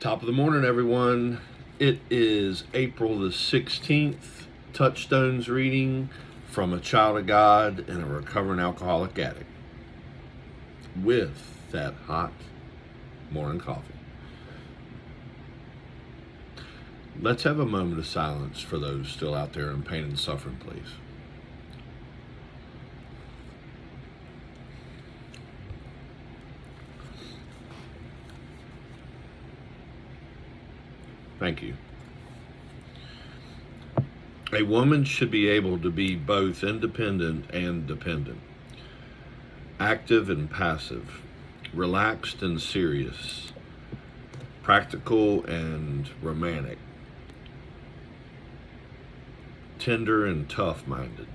Top of the morning, everyone. It is April the 16th. Touchstones reading from a child of God and a recovering alcoholic addict with that hot morning coffee. Let's have a moment of silence for those still out there in pain and suffering, please. Thank you. A woman should be able to be both independent and dependent, active and passive, relaxed and serious, practical and romantic, tender and tough-minded,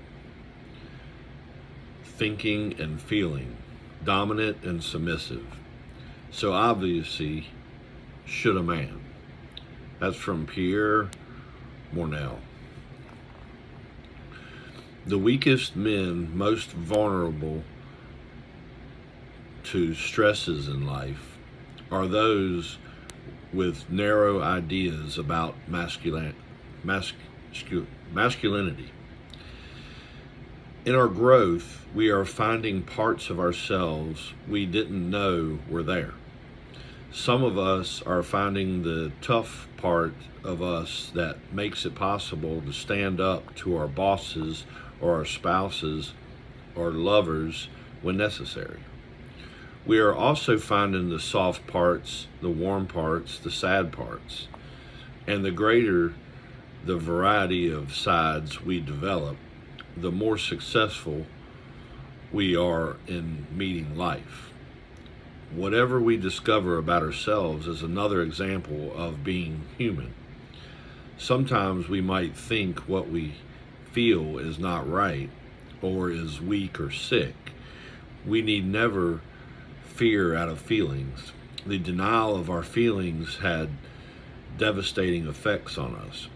thinking and feeling, dominant and submissive. So obviously, should a man. That's from Pierre Mornell. The weakest men, most vulnerable to stresses in life, are those with narrow ideas about masculinity. In our growth, we are finding parts of ourselves we didn't know were there. Some of us are finding the tough part of us that makes it possible to stand up to our bosses or our spouses or lovers when necessary. We are also finding the soft parts, the warm parts, the sad parts. And the greater the variety of sides we develop, the more successful we are in meeting life. Whatever we discover about ourselves is another example of being human. Sometimes we might think what we feel is not right or is weak or sick. We need never fear out of feelings. The denial of our feelings had devastating effects on us.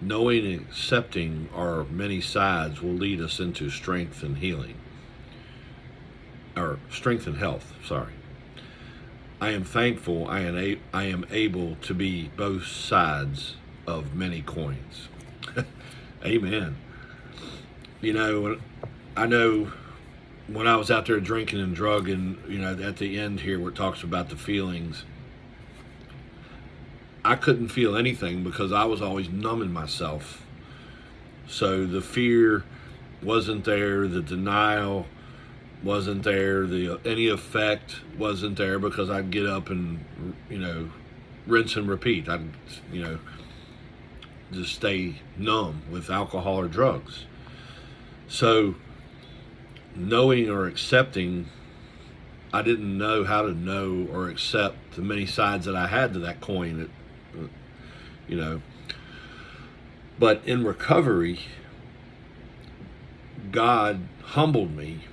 Knowing and accepting our many sides will lead us into strength and healing. Or strength and health, sorry. I am thankful I am able to be both sides of many coins. Amen. You know, I know when I was out there drinking and drugging, at the end here where it talks about the feelings, I couldn't feel anything because I was always numbing myself. So the fear wasn't there, the denial wasn't there, any effect wasn't there because I'd get up and, rinse and repeat. I'd, just stay numb with alcohol or drugs. So knowing or accepting, I didn't know how to know or accept the many sides that I had to that coin, But in recovery, God humbled me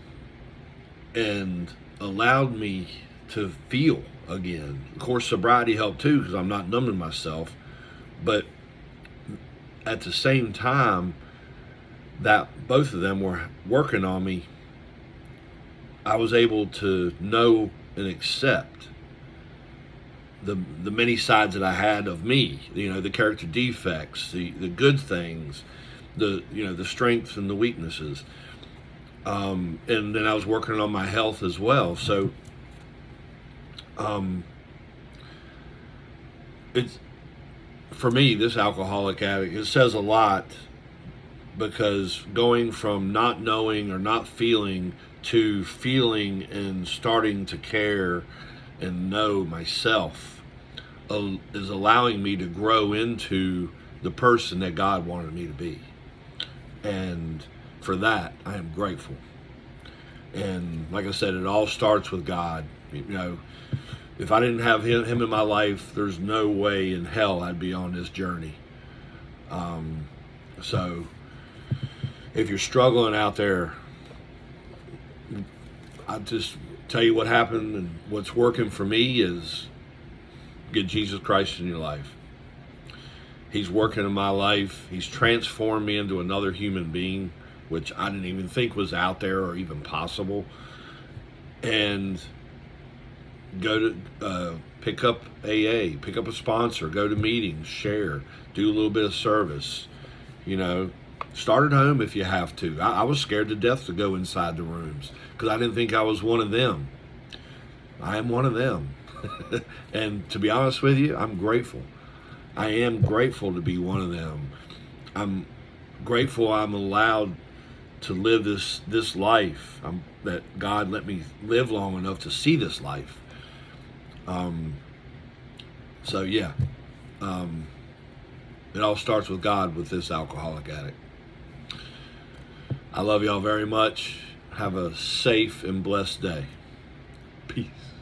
and allowed me to feel again. Of course, sobriety helped too because I'm not numbing myself. But at the same time that both of them were working on me, I was able to know and accept the many sides that I had of me, the character defects, the good things, the strengths and the weaknesses. And then I was working on my health as well. So it's, for me, this alcoholic addict, it says a lot, because going from not knowing or not feeling to feeling and starting to care and know myself is allowing me to grow into the person that God wanted me to be. And for that, I am grateful. And like I said, it all starts with God. If I didn't have him in my life, there's no way in hell I'd be on this journey. So if you're struggling out there, I just tell you what happened, and what's working for me is get Jesus Christ in your life. He's working in my life. He's transformed me into another human being, which I didn't even think was out there or even possible. And go to pick up AA, pick up a sponsor, go to meetings, share, do a little bit of service. You know, start at home if you have to. I was scared to death to go inside the rooms because I didn't think I was one of them. I am one of them. And to be honest with you, I'm grateful. I am grateful to be one of them. I'm grateful I'm allowed to live this life, that God let me live long enough to see this life. So yeah, it all starts with God with this alcoholic addict. I love y'all very much. Have a safe and blessed day. Peace.